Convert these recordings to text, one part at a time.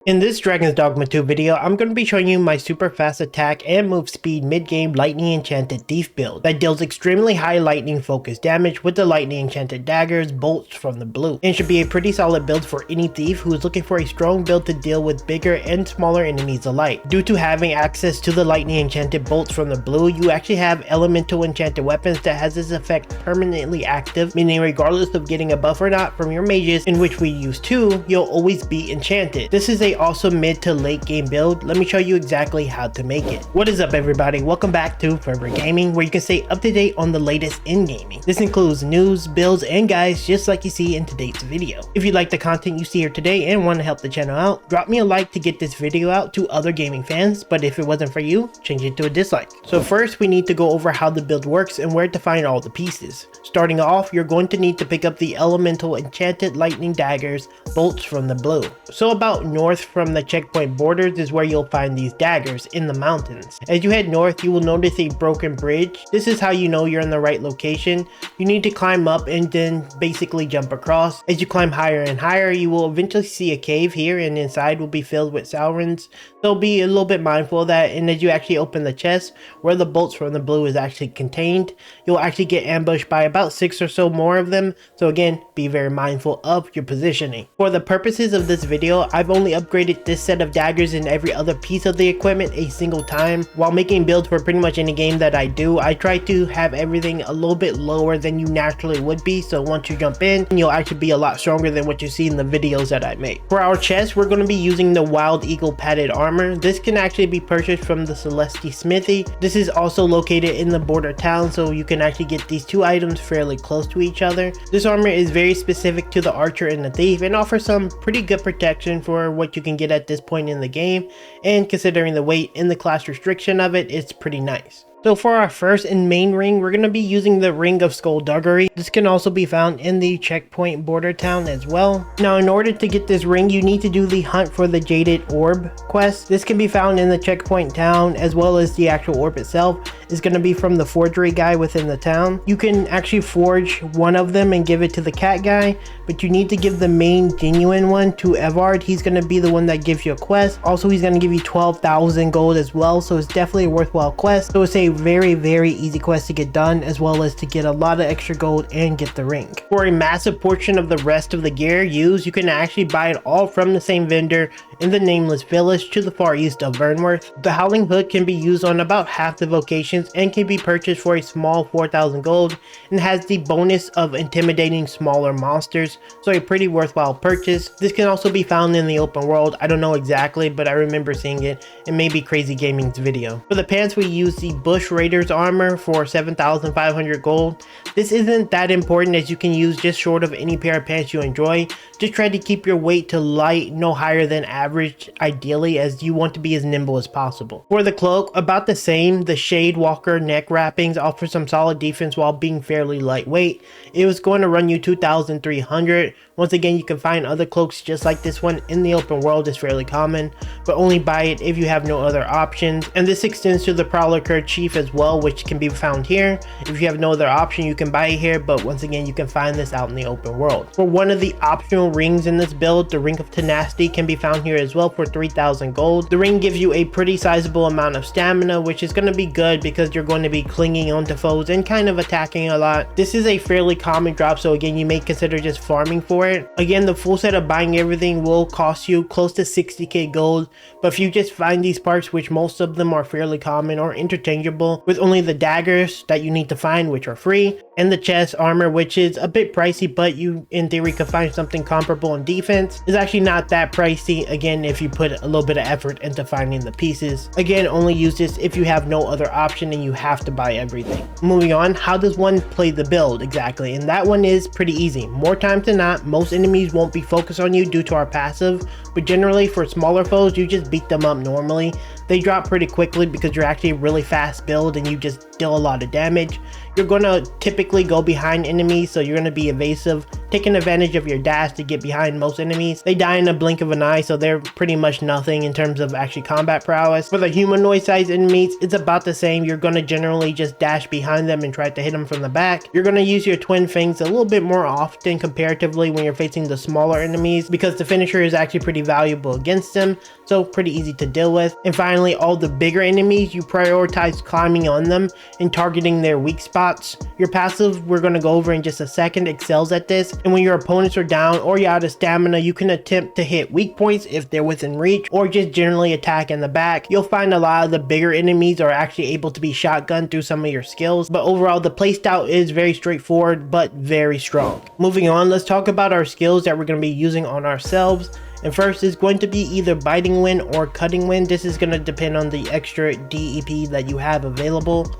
In this Dragon's Dogma 2 video, I'm going to be showing you my super fast attack and move speed mid-game lightning enchanted thief build that deals extremely high lightning focused damage with the lightning enchanted daggers, bolts from the blue, and should be a pretty solid build for any thief who is looking for a strong build to deal with bigger and smaller enemies alike. Due to having access to the lightning enchanted bolts from the blue, you actually have elemental enchanted weapons that has this effect permanently active, meaning regardless of getting a buff or not from your mages, in which we use 2, you'll always be enchanted. This is a awesome mid to late game build. Let me show you exactly how to make it. What is up everybody, welcome back to Fervor Gaming, where you can stay up to date on the latest in gaming. This includes news, builds, and guides just like you see in today's video. If you like the content you see here today and want to help the channel out, drop me a like to get this video out to other gaming fans, but if it wasn't for you, change it to a dislike. So first we need to go over how the build works and where to find all the pieces. Starting off, you're going to need to pick up the elemental enchanted lightning daggers, bolts from the blue. So about north from the checkpoint borders is where you'll find these daggers in the mountains. As you head north, you will notice a broken bridge. This is how you know you're in the right location. You need to climb up and then basically jump across. As you climb higher and higher, you will eventually see a cave here, and inside will be filled with Saurons. So be a little bit mindful of that, and as you actually open the chest where the bolts from the blue is actually contained, you'll actually get ambushed by about 6 or so more of them. So again, be very mindful of your positioning. For the purposes of this video, I've only upgraded this set of daggers and every other piece of the equipment a single time. While making builds for pretty much any game that I do, I try to have everything a little bit lower than you naturally would be, so once you jump in, you'll actually be a lot stronger than what you see in the videos that I make. For our chest, we're going to be using the Wild Eagle padded armor. This can actually be purchased from the Celesti Smithy. This is also located in the border town, so you can actually get these two items fairly close to each other. This armor is very specific to the archer and the thief and offers some pretty good protection for what you can get at this point in the game, and considering the weight and the class restriction of it, it's pretty nice. So for our first and main ring, we're going to be using the Ring of Skullduggery. This can also be found in the checkpoint border town as well. Now in order to get this ring, you need to do the Hunt for the Jaded Orb quest. This can be found in the checkpoint town, as well as the actual orb itself is going to be from the forgery guy within the town. You can actually forge one of them and give it to the cat guy, but you need to give the main genuine one to Evard. He's going to be the one that gives you a quest. Also, he's going to give you 12,000 gold as well, so it's definitely a worthwhile quest. So it's a very easy quest to get done, as well as to get a lot of extra gold and get the ring. For a massive portion of the rest of the gear used, you can actually buy it all from the same vendor in the Nameless Village to the far east of Vernworth. The Howling Hood can be used on about half the vocations and can be purchased for a small 4,000 gold, and has the bonus of intimidating smaller monsters, so a pretty worthwhile purchase. This can also be found in the open world. I don't know exactly, but I remember seeing it in maybe Crazy Gaming's video. For the pants, we use the Bush Raiders armor for 7,500 gold. This isn't that important, as you can use just short of any pair of pants you enjoy. Just try to keep your weight to light, no higher than average ideally, as you want to be as nimble as possible. For the cloak, about the same. The Shade Walker neck wrappings offer some solid defense while being fairly lightweight. It was going to run you 2,300. Once again, you can find other cloaks just like this one in the open world. Is fairly common, but only buy it if you have no other options. And this extends to the Prowler Kerchief as well, which can be found here. If you have no other option, you can buy it here, but once again, you can find this out in the open world. For one of the optional rings in this build, the Ring of Tenacity can be found here as well for 3,000 gold. The ring gives you a pretty sizable amount of stamina, which is going to be good because you're going to be clinging onto foes and kind of attacking a lot. This is a fairly common drop, so again, you may consider just farming for it. Again, the full set of buying everything will cost you close to 60k gold, but if you just find these parts, which most of them are fairly common or interchangeable, with only the daggers that you need to find, which are free, and the chest armor, which is a bit pricey, but you in theory could find something comparable in defense, is actually not that pricey, again, if you put a little bit of effort into finding the pieces. Again, only use this if you have no other option and you have to buy everything. Moving on, how does one play the build exactly? And that one is pretty easy. More times than not, most enemies won't be focused on you due to our passive, but generally for smaller foes, you just beat them up normally. They drop pretty quickly because you're actually a really fast build and you just deal a lot of damage. you're going to typically go behind enemies, so you're going to be evasive, taking advantage of your dash to get behind most enemies. They die in a blink of an eye, so they're pretty much nothing in terms of actually combat prowess. For the humanoid sized enemies, it's about the same. You're going to generally just dash behind them and try to hit them from the back. You're going to use your twin fangs a little bit more often comparatively when you're facing the smaller enemies, because the finisher is actually pretty valuable against them, so pretty easy to deal with. And finally, all the bigger enemies, you prioritize climbing on them and targeting their weak spots. Your passive, we're going to go over in just a second, excels at this, and when your opponents are down or you're out of stamina, you can attempt to hit weak points if they're within reach, or just generally attack in the back. You'll find a lot of the bigger enemies are actually able to be shotgunned through some of your skills, but overall the playstyle is very straightforward but very strong. Moving on, let's talk about our skills that we're going to be using on ourselves. And first is going to be either biting wind or cutting wind. This is going to depend on the extra DEP that you have available.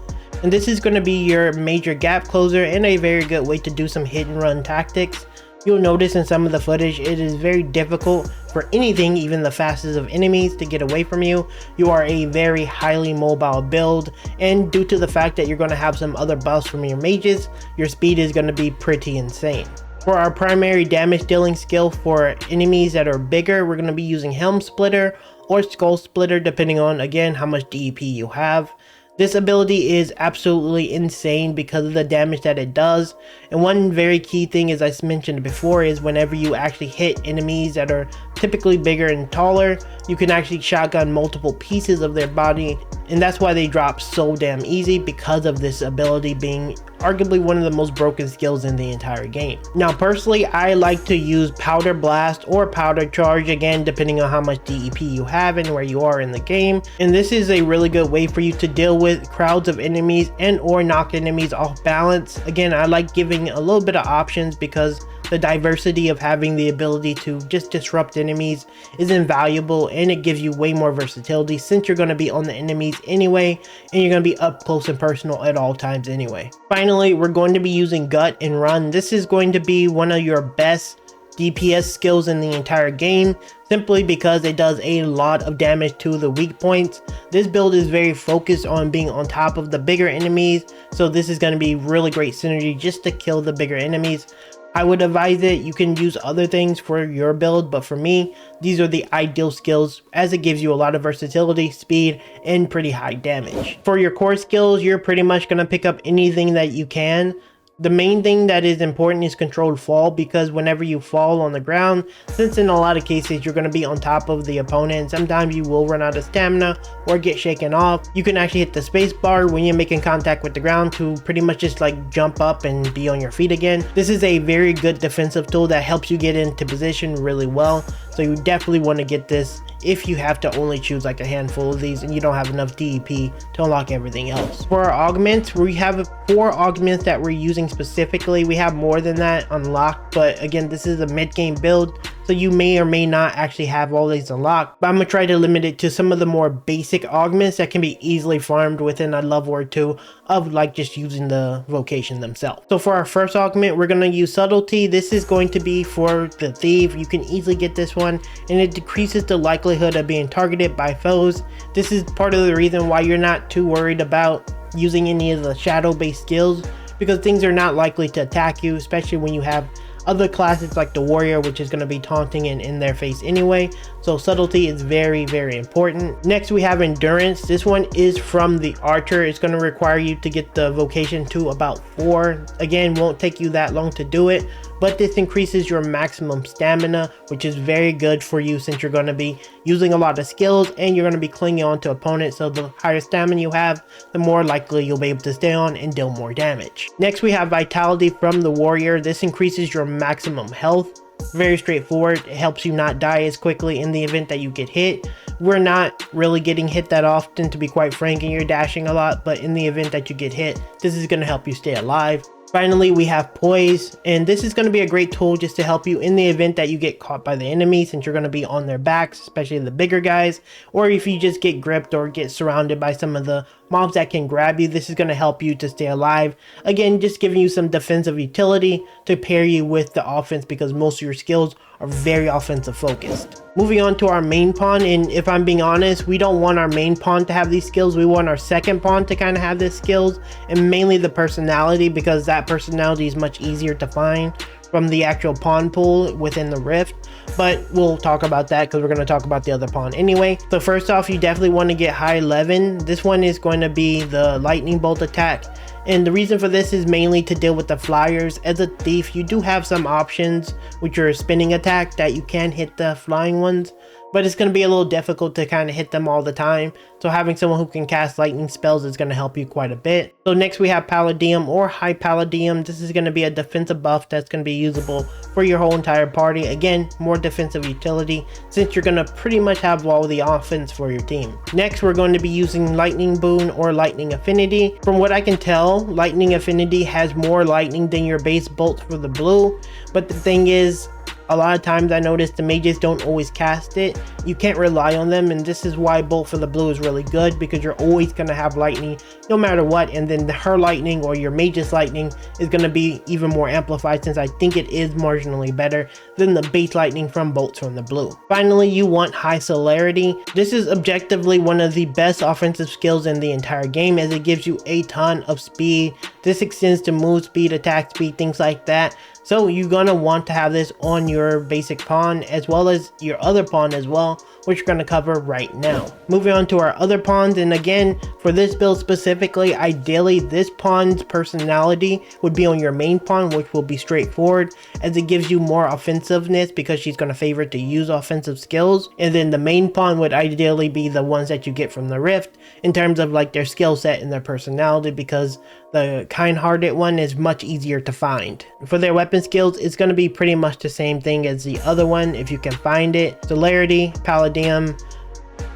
And this is going to be your major gap closer and a very good way to do some hit and run tactics. You'll notice in some of the footage it is very difficult for anything, even the fastest of enemies, to get away from you. You are a very highly mobile build, and due to the fact that you're going to have some other buffs from your mages, your speed is going to be pretty insane. For our primary damage dealing skill for enemies that are bigger, we're going to be using Helm Splitter or Skull Splitter, depending on, again, how much DEP you have. This ability is absolutely insane because of the damage that it does. And one very key thing, as I mentioned before, is whenever you actually hit enemies that are typically bigger and taller, you can actually shotgun multiple pieces of their body. And that's why they drop so damn easy, because of this ability being arguably one of the most broken skills in the entire game. Now personally, I like to use Powder Blast or Powder Charge, again depending on how much DEP you have and where you are in the game. And this is a really good way for you to deal with crowds of enemies and or knock enemies off balance. Again, I like giving a little bit of options because the diversity of having the ability to just disrupt enemies is invaluable, and it gives you way more versatility since you're going to be on the enemies anyway, and you're going to be up close and personal at all times anyway. Finally, we're going to be using Gut and Run. This is going to be one of your best DPS skills in the entire game, simply because it does a lot of damage to the weak points. This build is very focused on being on top of the bigger enemies, so this is going to be really great synergy just to kill the bigger enemies. I would advise it. You can use other things for your build, but for me, these are the ideal skills as it gives you a lot of versatility, speed, and pretty high damage. For your core skills, you're pretty much going to pick up anything that you can. The main thing that is important is controlled fall, because whenever you fall on the ground, since in a lot of cases you're going to be on top of the opponent and sometimes you will run out of stamina or get shaken off, you can actually hit the space bar when you're making contact with the ground to pretty much just like jump up and be on your feet again. This is a very good defensive tool that helps you get into position really well, so you definitely want to get this if you have to only choose like a handful of these and you don't have enough DEP to unlock everything else. For our augments, we have 4 augments that we're using specifically. We have more than that unlocked, but again, this is a mid-game build, so you may or may not actually have all these unlocked, but I'm gonna try to limit it to some of the more basic augments that can be easily farmed within a level or two of like just using the vocation themselves. So for our first augment, we're gonna use Subtlety. This is going to be for the thief. You can easily get this one, and it decreases the likelihood of being targeted by foes. This is part of the reason why you're not too worried about using any of the shadow based skills, because things are not likely to attack you, especially when you have other classes like the warrior, which is going to be taunting and in their face anyway. So subtlety is very, very important. Next we have endurance. This one is from the archer. It's going to require you to get the vocation to about 4. Again, won't take you that long to do it, but this increases your maximum stamina, which is very good for you since you're going to be using a lot of skills and you're going to be clinging on to opponents. So the higher stamina you have, the more likely you'll be able to stay on and deal more damage. Next we have vitality from the warrior. This increases your maximum health. Very straightforward. It helps you not die as quickly in the event that you get hit. We're not really getting hit that often, to be quite frank, and you're dashing a lot, but in the event that you get hit, this is going to help you stay alive. Finally, we have poise, and this is going to be a great tool just to help you in the event that you get caught by the enemy, since you're going to be on their backs, especially the bigger guys, or if you just get gripped or get surrounded by some of the mobs that can grab you. This is going to help you to stay alive. Again, just giving you some defensive utility to pair you with the offense, because most of your skills are very offensive focused. Moving on to our main pawn, and if I'm being honest, we don't want our main pawn to have these skills. We want our second pawn to kind of have these skills, and mainly the personality, because that personality is much easier to find from the actual pawn pool within the rift. But we'll talk about that because we're going to talk about the other pawn anyway. So first off, you definitely want to get high 11. This one is going to be the lightning bolt attack, and the reason for this is mainly to deal with the flyers. As a thief, you do have some options with your spinning attack that you can hit the flying ones, but it's going to be a little difficult to kind of hit them all the time. So having someone who can cast lightning spells is going to help you quite a bit. So next we have Palladium or High Palladium. This is going to be a defensive buff that's going to be usable for your whole entire party. Again, more defensive utility since you're going to pretty much have all the offense for your team. Next, we're going to be using Lightning Boon or Lightning Affinity. From what I can tell, Lightning Affinity has more lightning than your base bolts for the blue, but the thing is, a lot of times I notice the mages don't always cast it. You can't rely on them, and this is why Bolt for the blue is really good, because you're always going to have lightning no matter what, and then her lightning or your mage's lightning is going to be even more amplified, since I think it is marginally better than the base lightning from bolts from the blue. Finally, you want High Celerity. This is objectively one of the best offensive skills in the entire game, as it gives you a ton of speed. This extends to move speed, attack speed, things like that. So you're gonna want to have this on your basic pawn as well as your other pawn as well, which we're gonna cover right now. Moving on to our other pawns, and again, for this build specifically, ideally this pawn's personality would be on your main pawn, which will be straightforward, as it gives you more offensiveness because she's gonna favor to use offensive skills. And then the main pawn would ideally be the ones that you get from the rift in terms of like their skill set and their personality, because the kind-hearted one is much easier to find. For their weapon skills, it's going to be pretty much the same thing as the other one if you can find it. Celerity, Palladium,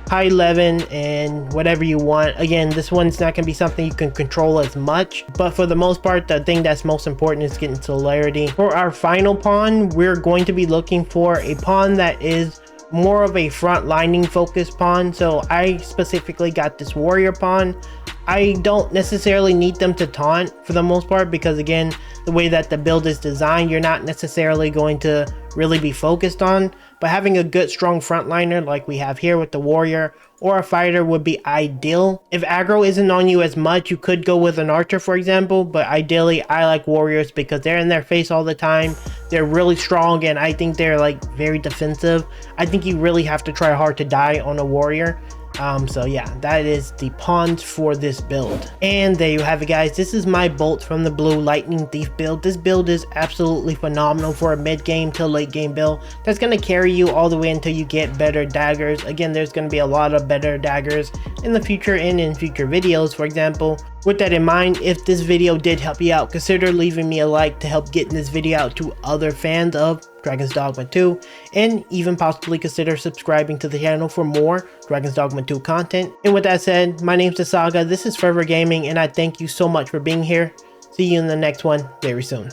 High 11, and whatever you want. Again, this one's not going to be something you can control as much, but for the most part, the thing that's most important is getting Celerity. For our final pawn, we're going to be looking for a pawn that is more of a front lining focused pawn. So I specifically got this warrior pawn. I don't necessarily need them to taunt for the most part, because again, the way that the build is designed, you're not necessarily going to really be focused on, but having a good strong frontliner like we have here with the warrior or a fighter would be ideal. If aggro isn't on you as much, you could go with an archer, for example, but ideally I like warriors because they're in their face all the time. They're really strong, and I think they're like very defensive. I think you really have to try hard to die on a warrior. So yeah, that is the pawns for this build. And there you have it, guys. This is my Bolt from the Blue Lightning Thief build. This build is absolutely phenomenal for a mid game to late game build that's going to carry you all the way until you get better daggers. Again, there's going to be a lot of better daggers in the future and in future videos, for example. With that in mind, if this video did help you out, consider leaving me a like to help getting this video out to other fans of Dragon's Dogma 2, and even possibly consider subscribing to the channel for more Dragon's Dogma 2 content. And with that said, my name's thesaga, this is Fervor Gaming, and I thank you so much for being here. See you in the next one very soon.